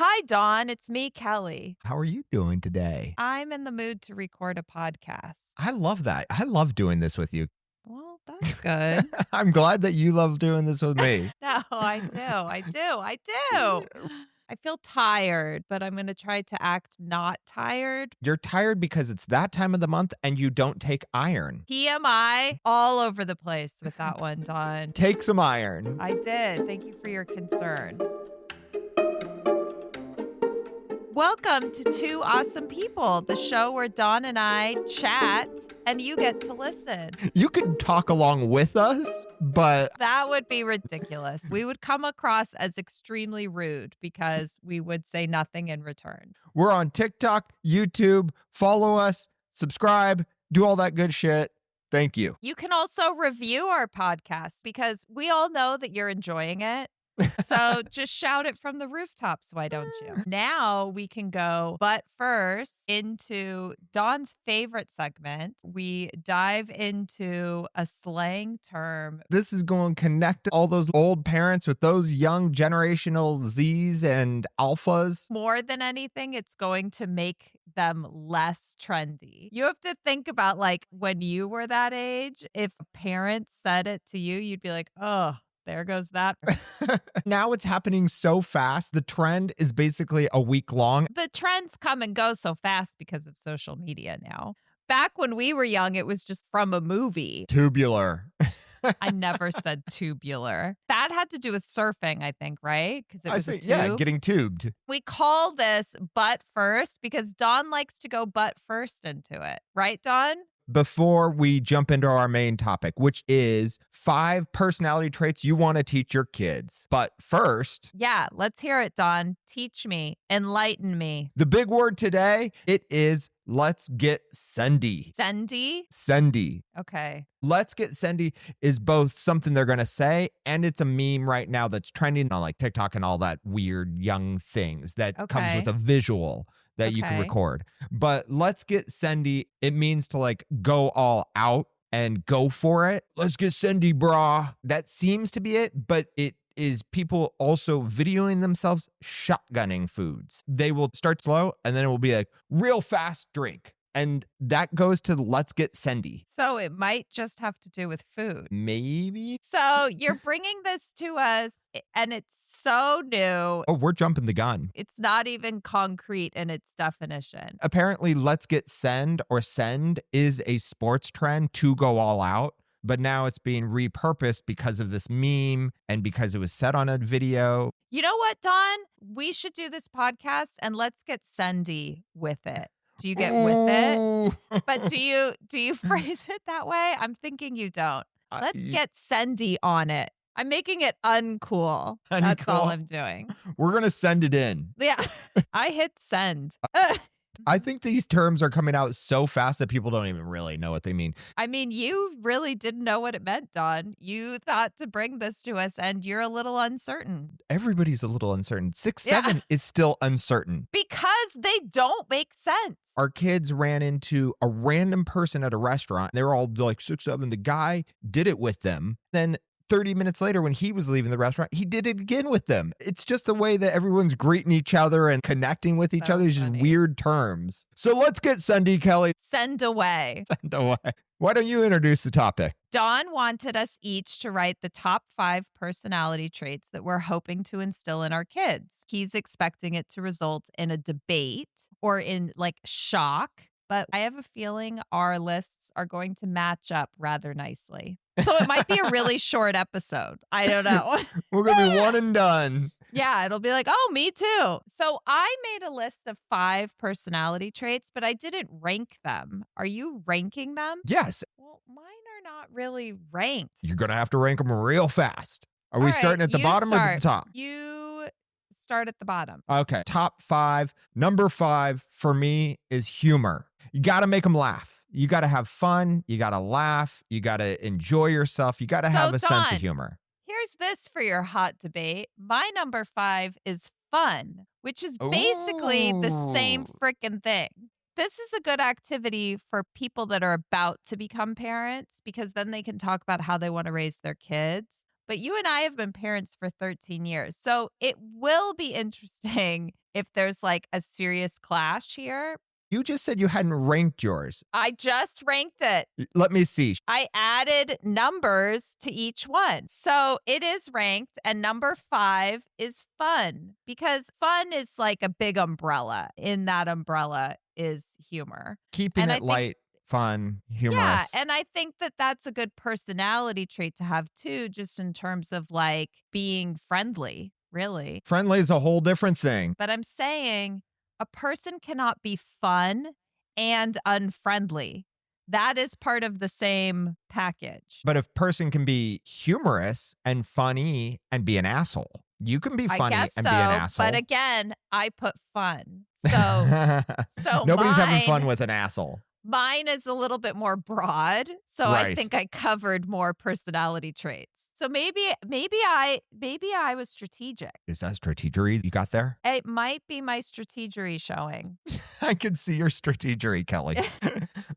Hi, Dawn. It's me, Kelly. How are you doing today? I'm in the mood to record a podcast. I love that. I love doing this with you. Well, that's good. I'm glad that you love doing this with me. No, I do. I feel tired, but I'm going to try to act not tired. You're tired because it's that time of the month and you don't take iron. TMI all over the place with that one, Dawn. Take some iron. I did. Thank you for your concern. Welcome to Two Awesome People, the show where Dawn and I chat and you get to listen. You could talk along with us, but that would be ridiculous. We would come across as extremely rude because we would say nothing in return. We're on TikTok, YouTube. Follow us, subscribe, do all that good shit. Thank you. You can also review our podcast because we all know that you're enjoying it. So just shout it from the rooftops, why don't you? Now we can go, but first, into Dawn's favorite segment. We dive into a slang term. This is going to connect all those old parents with those young generational Zs and alphas. More than anything, it's going to make them less trendy. You have to think about, like, when you were that age, if a parent said it to you, you'd be like, oh, there goes that. Now it's happening so fast. The trend is basically a week long. The trends come and go so fast because of social media now. Back when we were young, it was just from a movie. Tubular. I never said tubular. That had to do with surfing, I think, right? Because it was a tube. Yeah, getting tubed. We call this butt first because Dawn likes to go butt first into it. Right, Dawn? Before we jump into our main topic, which is 5 personality traits you want to teach your kids. But first... yeah, let's hear it, Dawn. Teach me. Enlighten me. The big word today, it is let's get sendy. Sendy? Sendy. Okay. Let's get sendy is both something they're going to say, and it's a meme right now that's trending on like TikTok and all that weird young things that comes with a visual that you can record. But let's get sendy, it means to like go all out and go for it. Let's get sendy, brah. That seems to be it, but it is people also videoing themselves shotgunning foods. They will start slow and then it will be a real fast drink. And that goes to let's get sendy. So it might just have to do with food. Maybe. So you're bringing this to us and it's so new. Oh, we're jumping the gun. It's not even concrete in its definition. Apparently, let's get send is a sports trend to go all out. But now it's being repurposed because of this meme and because it was set on a video. You know what, Dawn? We should do this podcast and let's get sendy with it. Do you get with it? But do you phrase it that way? I'm thinking you don't. Let's get sendy on it. I'm making it uncool. That's all I'm doing. We're going to send it in. Yeah. I hit send. I think these terms are coming out so fast that people don't even really know what they mean. I mean, you really didn't know what it meant, Dawn. You thought to bring this to us and you're a little uncertain. Everybody's a little uncertain. 6'7" is still uncertain. Because they don't make sense. Our kids ran into a random person at a restaurant. They were all like 6'7". The guy did it with them. Then 30 minutes later, when he was leaving the restaurant, he did it again with them. It's just the way that everyone's greeting each other and connecting with each other. It's just weird terms. So let's get sendy, Kelly. Send away. Send away. Why don't you introduce the topic? Dawn wanted us each to write the top 5 personality traits that we're hoping to instill in our kids. He's expecting it to result in a debate or in like shock. But I have a feeling our lists are going to match up rather nicely. So it might be a really short episode. I don't know. We're going to be one and done. Yeah, it'll be like, oh, me too. So I made a list of 5 personality traits, but I didn't rank them. Are you ranking them? Yes. Well, mine are not really ranked. You're going to have to rank them real fast. Are we starting at the bottom or at the top? You start at the bottom. Okay. Top 5. Number 5 for me is humor. You got to make them laugh. You got to have fun. You got to laugh. You got to enjoy yourself. You got to have a sense of humor. Here's this for your hot debate. My number 5 is fun, which is basically the same freaking thing. This is a good activity for people that are about to become parents because then they can talk about how they want to raise their kids. But you and I have been parents for 13 years. So it will be interesting if there's like a serious clash here. You just said you hadn't ranked yours. I just ranked it. Let me see. I added numbers to each one. So it is ranked, and number 5 is fun, because fun is like a big umbrella. In that umbrella is humor. Keeping it light, fun, humorous. Yeah, and I think that that's a good personality trait to have too, just in terms of like being friendly, really. Friendly is a whole different thing. But I'm saying a person cannot be fun and unfriendly. That is part of the same package. But a person can be humorous and funny and be an asshole. You can be funny and be an asshole. But again, I put fun. So nobody's having fun with an asshole. Mine is a little bit more broad. So right. I think I covered more personality traits. So maybe I was strategic. Is that strategery you got there? It might be my strategery showing. I can see your strategery, Kelly.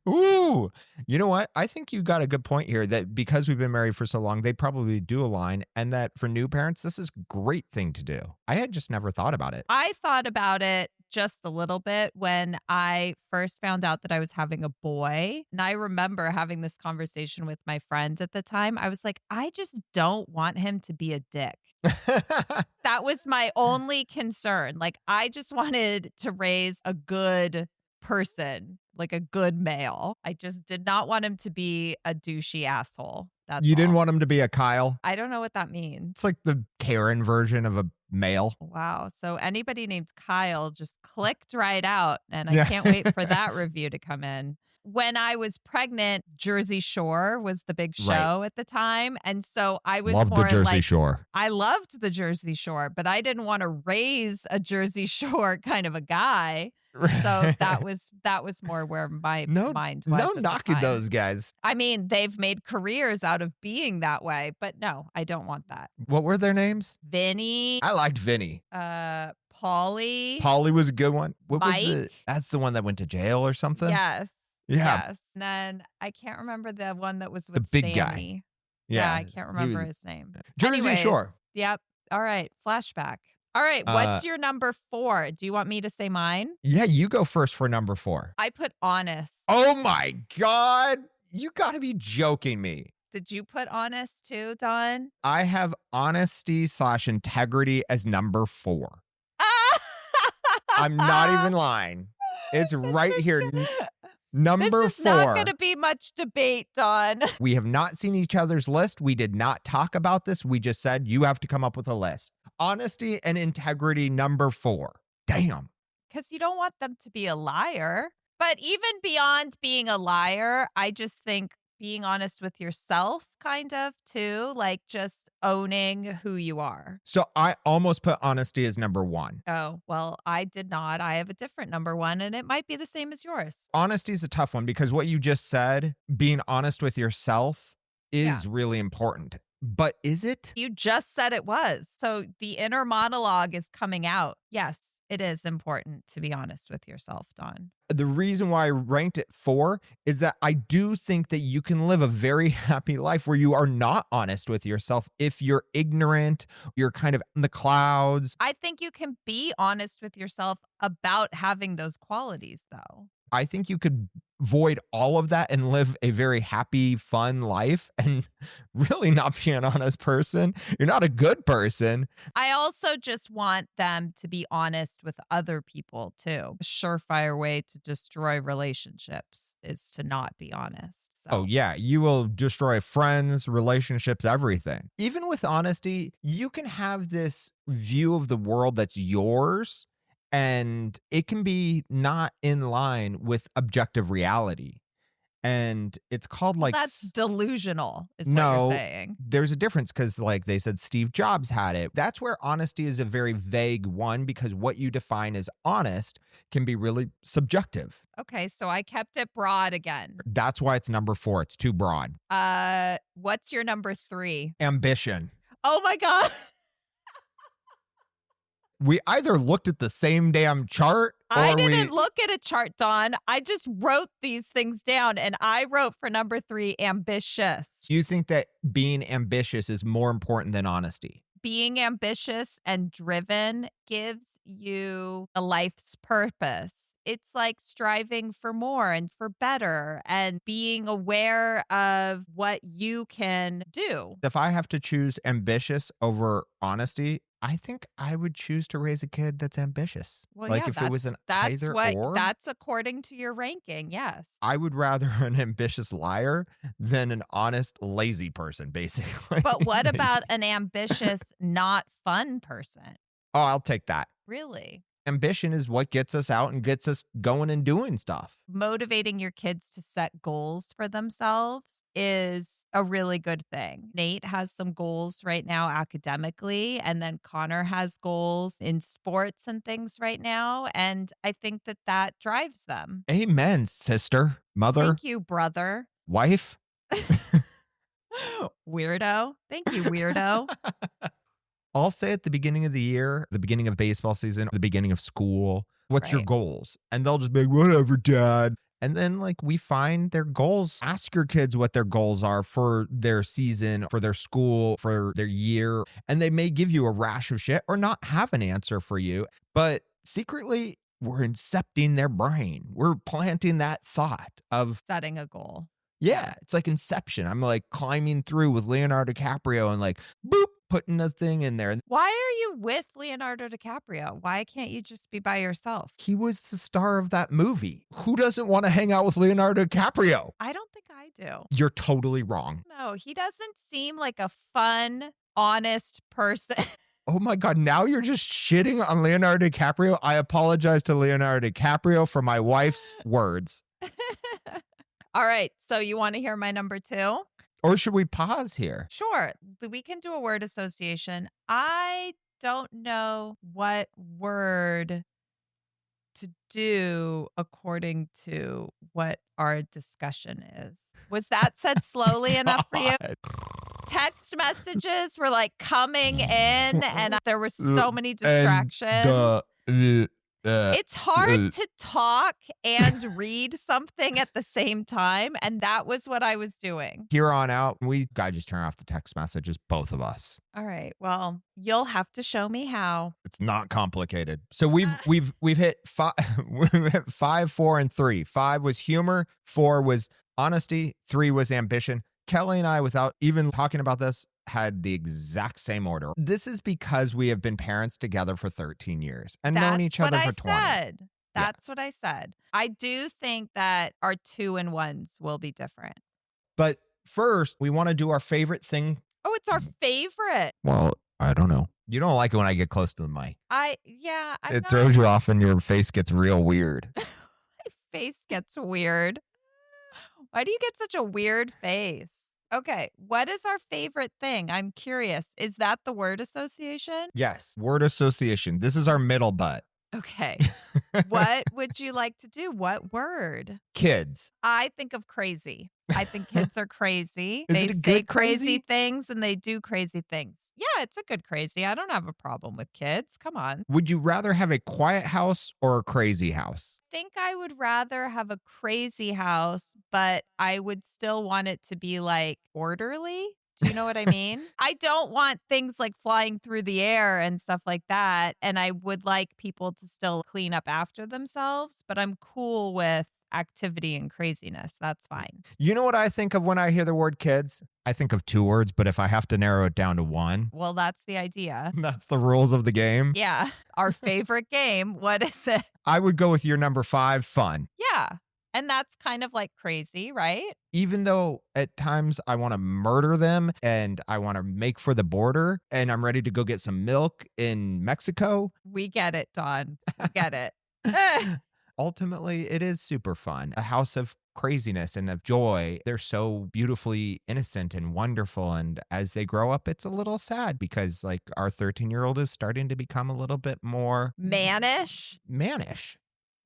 Ooh. You know what? I think you got a good point here that because we've been married for so long, they probably do align, and that for new parents, this is a great thing to do. I had just never thought about it. I thought about it just a little bit when I first found out that I was having a boy. And I remember having this conversation with my friends at the time. I was like, I just don't want him to be a dick. That was my only concern. Like, I just wanted to raise a good person, like a good male. I just did not want him to be a douchey asshole. That's You didn't want him to be a Kyle? I don't know what that means. It's like the Karen version of a male. Wow. So anybody named Kyle just clicked right out, and I can't wait for that review to come in. When I was pregnant, Jersey Shore was the big show at the time. And so I was Loved more the Jersey like, Shore. I loved the Jersey Shore, but I didn't want to raise a Jersey Shore kind of a guy. So that was more where my mind was. No knocking those guys. I mean, they've made careers out of being that way, but no, I don't want that. What were their names? Vinny. I liked Vinny. Paulie. Paulie was a good one. Mike. That's the one that went to jail or something? Yes. Yeah. Yes. And then I can't remember the one that was with the big Sammy. guy. Yeah, I can't remember his name. Jersey Shore. Yep. All right. Flashback. All right. What's your number 4? Do you want me to say mine? Yeah, you go first for number 4. I put honest. Oh my God. You got to be joking me. Did you put honest too, Don? I have honesty/integrity as number 4. I'm not even lying. It's right here. Number 4. This is not going to be much debate, Don. We have not seen each other's list. We did not talk about this. We just said you have to come up with a list. Honesty and integrity, number 4. Damn. Because you don't want them to be a liar. But even beyond being a liar, I just think being honest with yourself, kind of, too, like just owning who you are. So I almost put honesty as number 1. Oh, well, I did not. I have a different number 1, and it might be the same as yours. Honesty is a tough one because what you just said, being honest with yourself, is really important. But is it? You just said it was. So the inner monologue is coming out. Yes, it is important to be honest with yourself, Don. The reason why I ranked it 4 is that I do think that you can live a very happy life where you are not honest with yourself. If you're ignorant, you're kind of in the clouds. I think you can be honest with yourself about having those qualities, though. I think you could void all of that and live a very happy, fun life and really not be an honest person. You're not a good person. I also just want them to be honest with other people, too. A surefire way to destroy relationships is to not be honest. So. Oh, yeah. You will destroy friends, relationships, everything. Even with honesty, you can have this view of the world that's yours, and it can be not in line with objective reality. And it's called like... That's delusional, is what you're saying. There's a difference because like they said, Steve Jobs had it. That's where honesty is a very vague one because what you define as honest can be really subjective. Okay, so I kept it broad again. That's why it's number 4. It's too broad. What's your number 3? Ambition. Oh my God. We either looked at the same damn chart I didn't look at a chart, Don. I just wrote these things down, and I wrote for number 3, ambitious. You think that being ambitious is more important than honesty? Being ambitious and driven gives you a life's purpose. It's like striving for more and for better and being aware of what you can do. If I have to choose ambitious over honesty, I think I would choose to raise a kid that's ambitious. Well, like yeah, if it was an that's either what or. that's according to your ranking. Yes. I would rather an ambitious liar than an honest, lazy person, basically. But what about an ambitious, not fun person? Oh, I'll take that. Really? Ambition is what gets us out and gets us going and doing stuff. Motivating your kids to set goals for themselves is a really good thing. Nate has some goals right now academically, and then Connor has goals in sports and things right now. And I think that drives them. Amen, sister, mother. Thank you, brother. Wife. Weirdo. Thank you, weirdo. I'll say at the beginning of the year, the beginning of baseball season, the beginning of school, what's your goals? And they'll just be like, whatever, dad. And then like we find their goals. Ask your kids what their goals are for their season, for their school, for their year. And they may give you a rash of shit or not have an answer for you. But secretly, we're incepting their brain. We're planting that thought of setting a goal. Yeah, it's like Inception. I'm like climbing through with Leonardo DiCaprio and like, boop, putting a thing in there. Why are you with Leonardo DiCaprio? Why can't you just be by yourself? He was the star of that movie. Who doesn't want to hang out with Leonardo DiCaprio? I don't think I do. You're totally wrong. No, he doesn't seem like a fun, honest person. Oh my God, now you're just shitting on Leonardo DiCaprio? I apologize to Leonardo DiCaprio for my wife's words. All right, so you want to hear my number 2? Or should we pause here? Sure, we can do a word association. I don't know what word to do according to what our discussion is. Was that said slowly enough for you? Text messages were like coming in and there were so many distractions. It's hard to talk and read something at the same time, and that was what I was doing. Here on out, we gotta just turn off the text messages, both of us. All right. Well, you'll have to show me how. It's not complicated. So we've hit we've hit 5, 4, and 3. 5 was humor, 4 was honesty, 3 was ambition. Kelly and I, without even talking about this, had the exact same order. This is because we have been parents together for 13 years and known each other for 20. That's what I said. I do think that our 2 and 1s will be different. But first, we want to do our favorite thing. Oh, it's our favorite. Well, I don't know. You don't like it when I get close to the mic. It throws you off and your face gets real weird. My face gets weird. Why do you get such a weird face? Okay, what is our favorite thing? I'm curious. Is that the word association? Yes, word association. This is our middle butt. Okay. What would you like to do? What word? Kids. I think of crazy. I think kids are crazy. Is they it a say good crazy crazy? things and they do crazy things. Yeah, it's a good crazy. I don't have a problem with kids. Come on. Would you rather have a quiet house or a crazy house? I think I would rather have a crazy house, but I would still want it to be like orderly. Do you know what I mean? I don't want things like flying through the air and stuff like that. And I would like people to still clean up after themselves, but I'm cool with activity and craziness. That's fine. You know what I think of when I hear the word kids? I think of 2 words, but if I have to narrow it down to 1. Well, that's the idea. That's the rules of the game. Yeah. Our favorite game. What is it? I would go with your number 5, fun. Yeah. And that's kind of like crazy, right? Even though at times I want to murder them and I want to make for the border and I'm ready to go get some milk in Mexico. We get it, Dawn. We get it. Ultimately, it is super fun. A house of craziness and of joy. They're so beautifully innocent and wonderful. And as they grow up, it's a little sad because like our 13-year-old is starting to become a little bit more Mannish.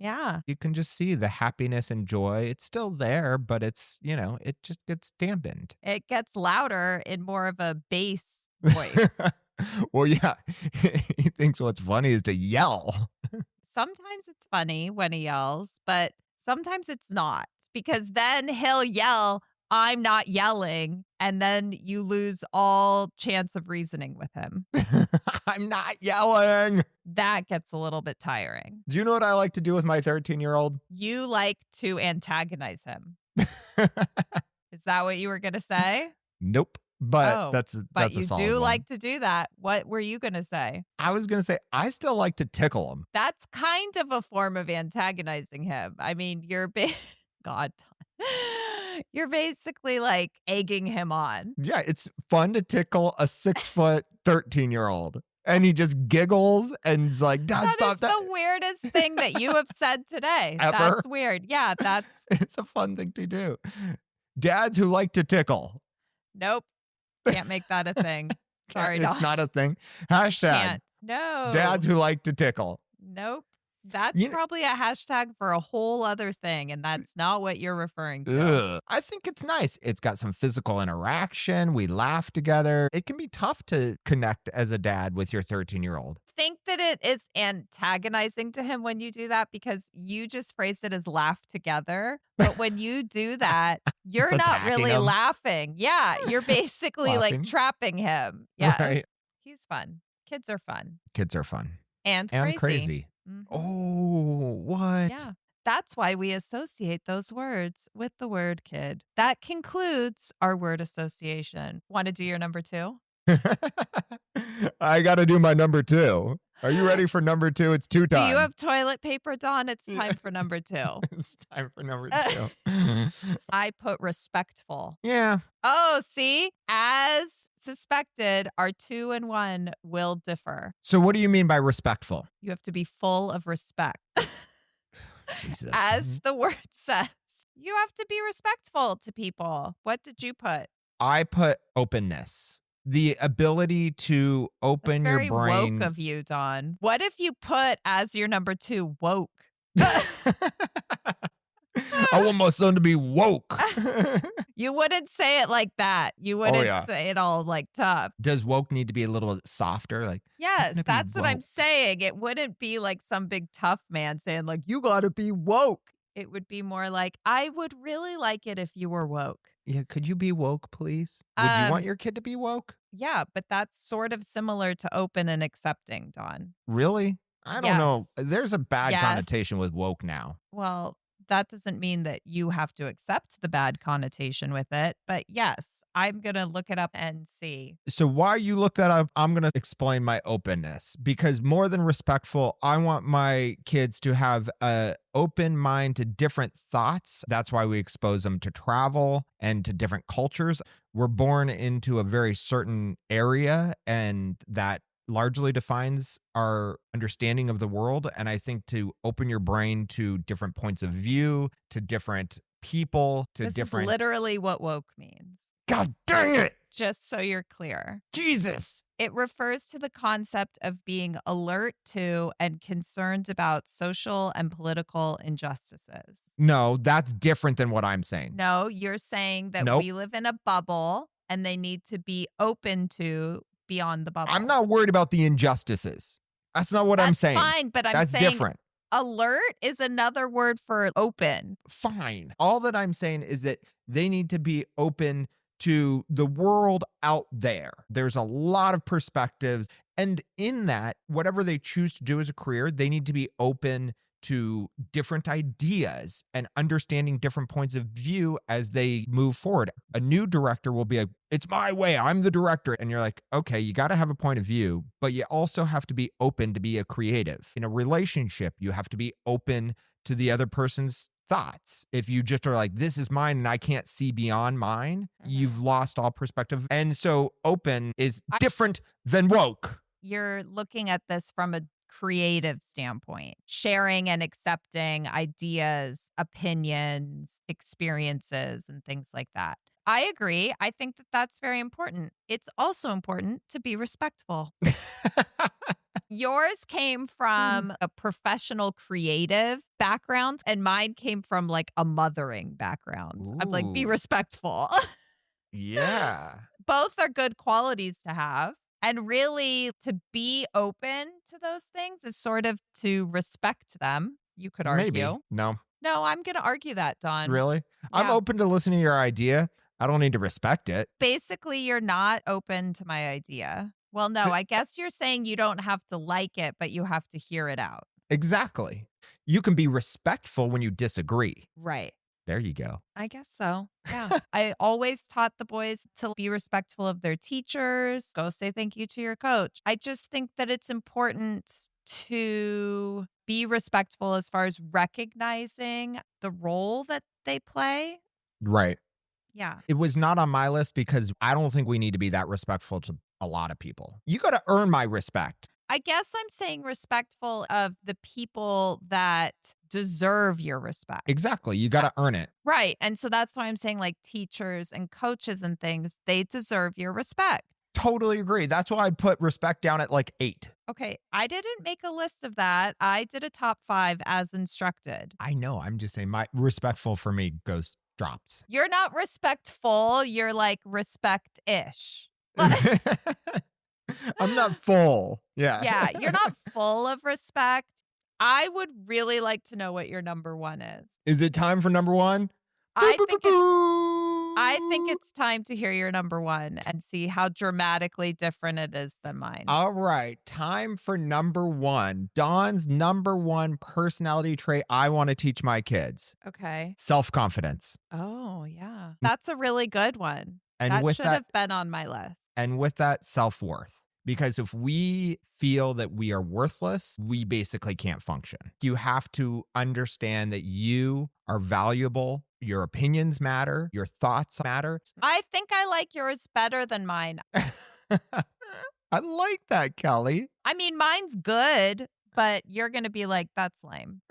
Yeah. You can just see the happiness and joy. It's still there, but it's, it just gets dampened. It gets louder in more of a bass voice. Well, yeah. He thinks what's funny is to yell. sometimes it's funny when he yells, but sometimes it's not because then he'll yell, I'm not yelling. And then you lose all chance of reasoning with him. I'm not yelling. That gets a little bit tiring. Do you know what I like to do with my 13-year-old? You like to antagonize him. Is that what you were going to say? Nope. But Oh, that's but a you solid do one. like to do that. What were you going to say? I was going to say, I still like to tickle him. That's kind of a form of antagonizing him. I mean, God, you're basically like egging him on. Yeah, it's fun to tickle a 6-foot 13-year-old. And he just giggles and is like, That stop is that. the weirdest thing that you have said today. Ever? That's weird. Yeah, It's a fun thing to do. Dads who like to tickle. Nope. Can't make that a thing. Sorry, It's Don. not a thing. Hashtag Can't. No. dads who like to tickle. Nope. That's probably a hashtag for a whole other thing, and that's not what you're referring to. I think it's nice. It's got some physical interaction. We laugh together. It can be tough to connect as a dad with your 13-year-old. Think that it is antagonizing to him when you do that because you just phrased it as laugh together. But when you do that, you're not really laughing. Yeah, you're basically like trapping him. Yes. Right. He's fun. Kids are fun. Kids are fun. And crazy. Mm-hmm. Oh, what? Yeah. That's why we associate those words with the word kid. That concludes our word association. Want to do your number 2? I got to do my number 2. Are you ready for number 2? It's 2 time. Do you have toilet paper, Dawn? It's time for number 2. It's time for number 2. I put respectful. Yeah. Oh, see? As suspected, our 2 and 1 will differ. So what do you mean by respectful? You have to be full of respect. Jesus. As the word says. You have to be respectful to people. What did you put? I put openness. The ability to open your brain. Very woke of you, Dawn. What if you put as your number 2 woke? I want my son to be woke. You wouldn't say it like that. You wouldn't say it all like tough. Does woke need to be a little softer? Like, yes, that's what I'm saying. It wouldn't be like some big tough man saying like, you gotta be woke. It would be more like, I would really like it if you were woke. Yeah, could you be woke, please? Would you want your kid to be woke? Yeah, but that's sort of similar to open and accepting, Dawn. Really? I don't know. There's a bad connotation with woke now. Well, that doesn't mean that you have to accept the bad connotation with it. But yes, I'm going to look it up and see. So while you look that up, I'm going to explain my openness because more than respectful, I want my kids to have an open mind to different thoughts. That's why we expose them to travel and to different cultures. We're born into a very certain area, and that largely defines our understanding of the world. And I think to open your brain to different points of view, to different people, to this different... is literally what woke means. God dang it! Just so you're clear. Jesus! It refers to the concept of being alert to and concerned about social and political injustices. No, that's different than what I'm saying. No, you're saying that we live in a bubble and they need to be open to beyond the bubble. I'm not worried about the injustices. That's not what I'm saying. That's fine, but I'm saying different. Alert is another word for open. Fine. All that I'm saying is that they need to be open to the world out there. There's a lot of perspectives. And in that, whatever they choose to do as a career, they need to be open to different ideas and understanding different points of view as they move forward. A new director will be like, it's my way, I'm the director. And you're like, okay, you got to have a point of view, but you also have to be open to be a creative. In a relationship, you have to be open to the other person's thoughts. If you just are like, this is mine and I can't see beyond mine, you've lost all perspective. And so open is different than woke. You're looking at this from a creative standpoint, sharing and accepting ideas, opinions, experiences, and things like that. I agree. I think that that's very important. It's also important to be respectful. Yours came from a professional creative background, and mine came from like a mothering background. Ooh. I'm like, be respectful. Yeah. Both are good qualities to have. And really, to be open to those things is sort of to respect them, you could Maybe. argue. No. No, I'm going to argue that, Don. Really? I'm Yeah. open to listening to your idea. I don't need to respect it. Basically, you're not open to my idea. Well, no, I guess you're saying you don't have to like it, but you have to hear it out. Exactly. You can be respectful when you disagree. Right. There you go. I guess so. Yeah. I always taught the boys to be respectful of their teachers, go say thank you to your coach. I just think that it's important to be respectful as far as recognizing the role that they play. Right. Yeah. It was not on my list because I don't think we need to be that respectful to a lot of people. You got to earn my respect. I guess I'm saying respectful of the people that deserve your respect. Exactly. You got to earn it. Right. And so that's why I'm saying like teachers and coaches and things, they deserve your respect. Totally agree. That's why I put respect down at like 8. Okay. I didn't make a list of that. I did a top 5 as instructed. I know. I'm just saying my respectful for me drops. You're not respectful. You're like respect-ish. I'm not full. Yeah. Yeah. You're not full of respect. I would really like to know what your number 1 is. Is it time for number 1? I think it's time to hear your number 1 and see how dramatically different it is than mine. All right. Time for number 1. Dawn's number 1 personality trait I want to teach my kids. Okay. Self-confidence. Oh, yeah. That's a really good one. And that with should that, have been on my list. And with that, self-worth. Because if we feel that we are worthless, we basically can't function. You have to understand that you are valuable. Your opinions matter. Your thoughts matter. I think I like yours better than mine. I like that, Kelly. I mean, mine's good, but you're going to be like, that's lame.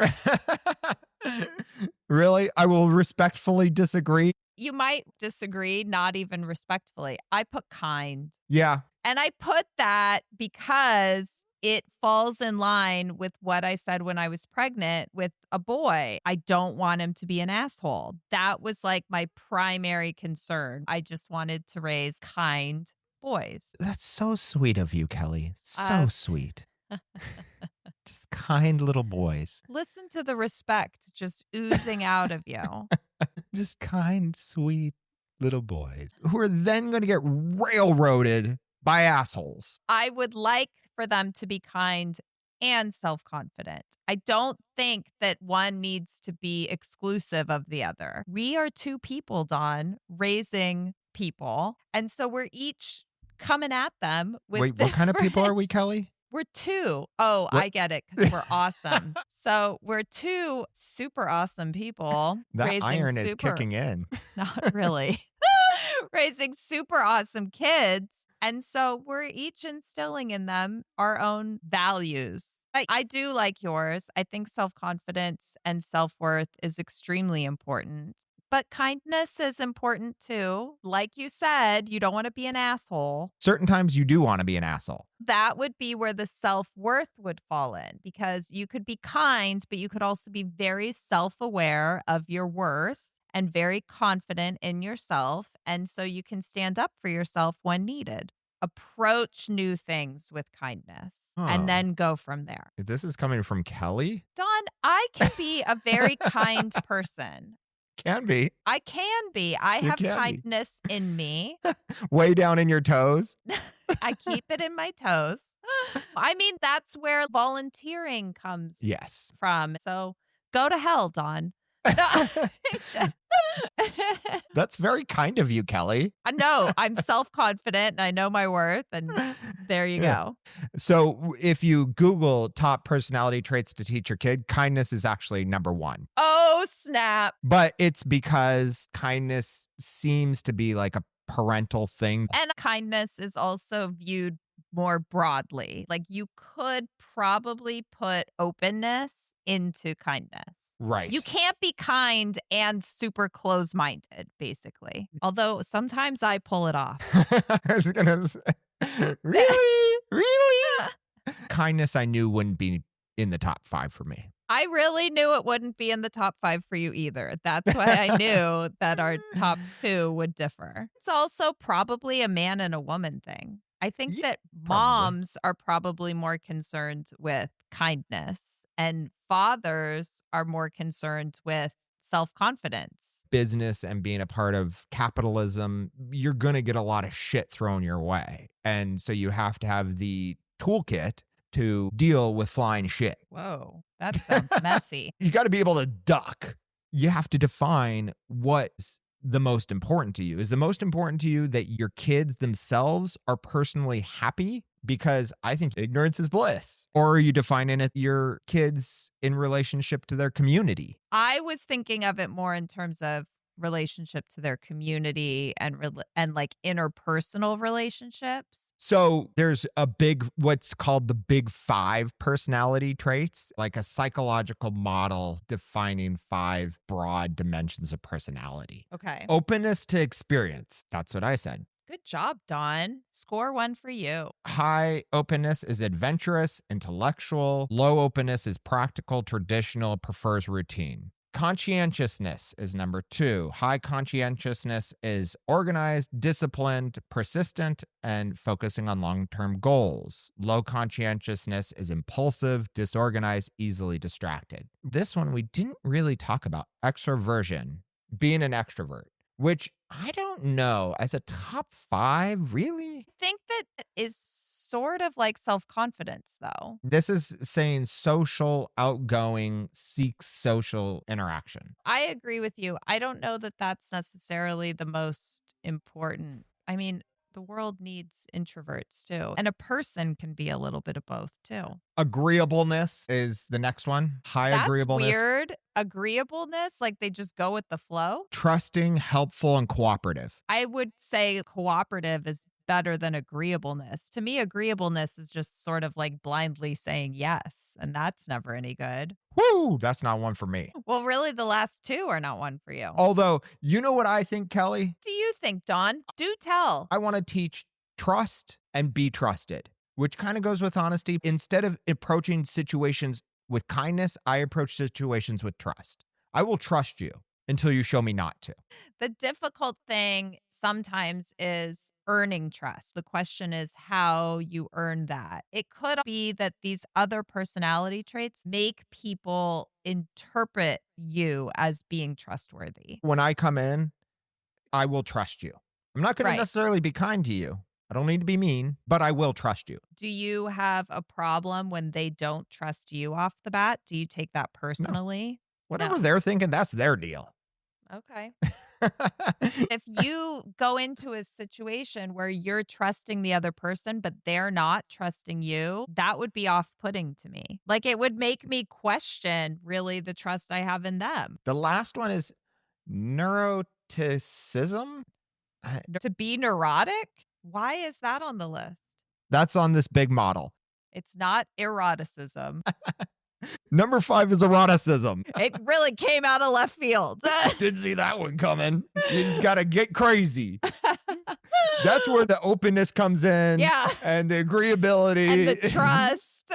Really? I will respectfully disagree. You might disagree, not even respectfully. I put kind. Yeah. And I put that because it falls in line with what I said when I was pregnant with a boy. I don't want him to be an asshole. That was like my primary concern. I just wanted to raise kind boys. That's so sweet of you, Kelly. So sweet. Just kind little boys. Listen to the respect just oozing out of you. Just kind, sweet little boys who are then going to get railroaded by assholes. I would like for them to be kind and self-confident. I don't think that one needs to be exclusive of the other. We are 2 people, Dawn, raising people. And so we're each coming at them with Wait, what kind of people are we, Kelly? We're 2. Oh, What? I get it, because we're awesome. So we're 2 super awesome people. That iron is kicking in. Not really. Raising super awesome kids. And so we're each instilling in them our own values. I do like yours. I think self-confidence and self-worth is extremely important. But kindness is important too. Like you said, you don't want to be an asshole. Certain times you do want to be an asshole. That would be where the self-worth would fall in, because you could be kind, but you could also be very self-aware of your worth and very confident in yourself. And so you can stand up for yourself when needed. Approach new things with kindness and then go from there. This is coming from Kelly? Dawn, I can be a very kind person. Can be. I can be. I have kindness in me. Way down in your toes. I keep it in my toes. I mean, that's where volunteering comes from. So go to hell, Dawn. That's very kind of you, Kelly. No, I'm self-confident and I know my worth, and there you go. So if you Google top personality traits to teach your kid, kindness is actually number 1. Oh, snap. But it's because kindness seems to be like a parental thing. And kindness is also viewed more broadly. Like you could probably put openness into kindness. Right. You can't be kind and super close-minded, basically. Although sometimes I pull it off. I was going to say, really? Really? Kindness I knew wouldn't be in the top 5 for me. I really knew it wouldn't be in the top 5 for you either. That's why I knew that our top 2 would differ. It's also probably a man and a woman thing. I think Yeah, that probably. moms are probably more concerned with kindness and fathers are more concerned with self-confidence. Business and being a part of capitalism, you're going to get a lot of shit thrown your way. And so you have to have the toolkit to deal with flying shit. Whoa, that sounds messy. You got to be able to duck. You have to define what's the most important to you. Is the most important to you that your kids themselves are personally happy? Because I think ignorance is bliss. Or are you defining it your kids in relationship to their community? I was thinking of it more in terms of relationship to their community and and like interpersonal relationships. So there's what's called the big 5 personality traits, like a psychological model defining 5 broad dimensions of personality. Okay. Openness to experience. That's what I said. Good job, Don. Score 1 for you. High openness is adventurous, intellectual. Low openness is practical, traditional, prefers routine. Conscientiousness is number 2. High conscientiousness is organized, disciplined, persistent, and focusing on long-term goals. Low conscientiousness is impulsive, disorganized, easily distracted. This one we didn't really talk about. Extroversion, being an extrovert, which I don't know. As a top 5, really? I think that is sort of like self-confidence, though. This is saying social, outgoing, seeks social interaction. I agree with you. I don't know that that's necessarily the most important. I mean, the world needs introverts too. And a person can be a little bit of both too. Agreeableness is the next one. High That's agreeableness. weird. Agreeableness, like they just go with the flow. Trusting, helpful, and cooperative. I would say cooperative is better than agreeableness. To me, agreeableness is just sort of like blindly saying yes, and that's never any good. Woo! That's not one for me. Well, really, the last 2 are not one for you. Although, you know what I think, Kelly? Do you think, Dawn? Do tell. I want to teach trust and be trusted, which kind of goes with honesty. Instead of approaching situations with kindness, I approach situations with trust. I will trust you until you show me not to. The difficult thing sometimes is earning trust. The question is how you earn that. It could be that these other personality traits make people interpret you as being trustworthy. When I come in, I will trust you. I'm not going Right. to necessarily be kind to you. I don't need to be mean, but I will trust you. Do you have a problem when they don't trust you off the bat? Do you take that No. personally? Whatever No. they're thinking, that's their deal. Okay. If you go into a situation where you're trusting the other person, but they're not trusting you, that would be off putting to me. Like it would make me question really the trust I have in them. The last one is neuroticism. To be neurotic? Why is that on the list? That's on this big model. It's not eroticism. Number 5 is eroticism. It really came out of left field. Didn't see that one coming. You just got to get crazy. That's where the openness comes in. Yeah. And the agreeability. And the trust.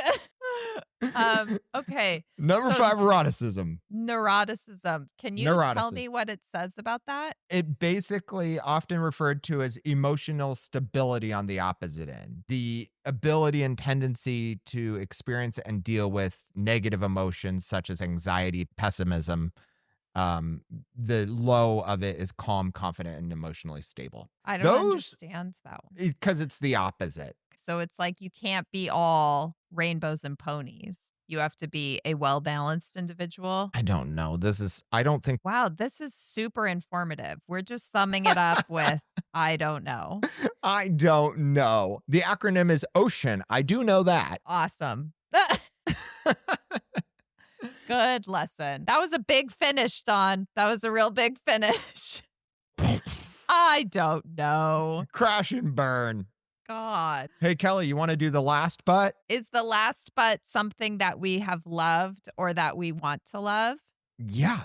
Okay. Number 5, eroticism. Neuroticism. Can you tell me what it says about that? It basically often referred to as emotional stability on the opposite end. The ability and tendency to experience and deal with negative emotions such as anxiety, pessimism. The low of it is calm, confident, and emotionally stable. I don't understand that one. Because it's the opposite. So it's like you can't be all rainbows and ponies. You have to be a well-balanced individual. I don't know. I don't think. Wow, this is super informative. We're just summing it up with, I don't know. I don't know. The acronym is OCEAN. I do know that. Awesome. Good lesson. That was a big finish, Don. That was a real big finish. I don't know. Crash and burn. God. Hey, Kelly, you want to do the last but? Is the last but something that we have loved or that we want to love? Yeah.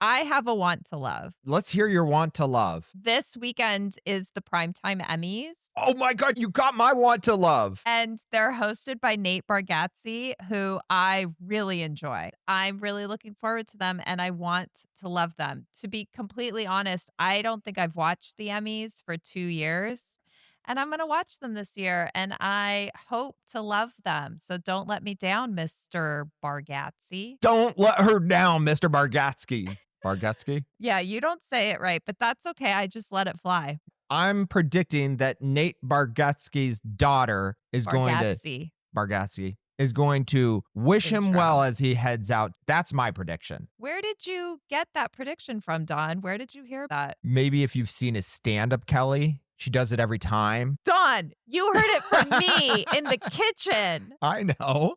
I have a want to love. Let's hear your want to love. This weekend is the Primetime Emmys. Oh my God, you got my want to love. And they're hosted by Nate Bargatze, who I really enjoy. I'm really looking forward to them and I want to love them. To be completely honest, I don't think I've watched the Emmys for 2 years. and I'm going to watch them this year, and I hope to love them. So don't let me down, Mr. Bargatze. Don't let her down, Mr. Bargatze. Bargatze? Yeah, you don't say it right, but that's okay. I just let it fly. I'm predicting that Nate Bargatze's daughter is Bargatze is going to wish him well as he heads out. That's my prediction. Where did you get that prediction from, Don? Where did you hear that? Maybe if you've seen his stand-up, Kelly. She does it every time. Don, you heard it from me in the kitchen. I know.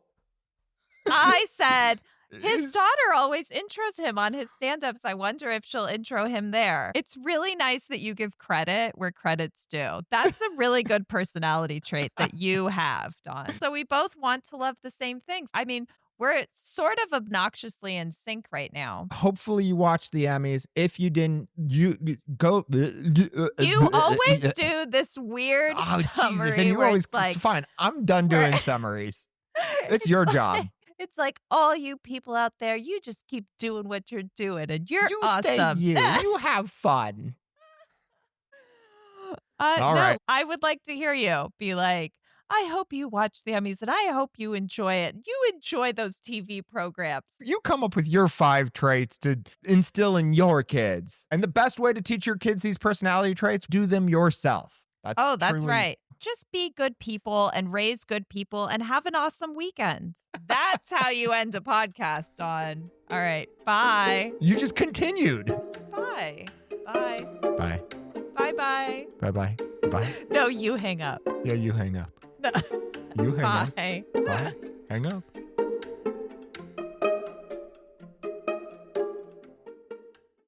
I said, his daughter always intros him on his stand-ups. I wonder if she'll intro him there. It's really nice that you give credit where credit's due. That's a really good personality trait that you have, Don. So we both want to love the same things. I mean, we're sort of obnoxiously in sync right now. Hopefully you watched the Emmys. If you didn't, you go. You always do this weird summary. Jesus, and you always like, fine. I'm done doing summaries. It's your job. It's like, all you people out there, you just keep doing what you're doing, and you're awesome. Stay you have fun. All right. I would like to hear you be like, I hope you watch the Emmys, and I hope you enjoy it. You enjoy those TV programs. You come up with your 5 traits to instill in your kids. And the best way to teach your kids these personality traits, do them yourself. That's right. Just be good people and raise good people and have an awesome weekend. That's how you end a podcast on. All right. Bye. You just continued. Bye. Bye. Bye. Bye-bye. Bye-bye. Bye. No, you hang up. Yeah, you hang up. No. You hang Bye. up. Bye. Hang up.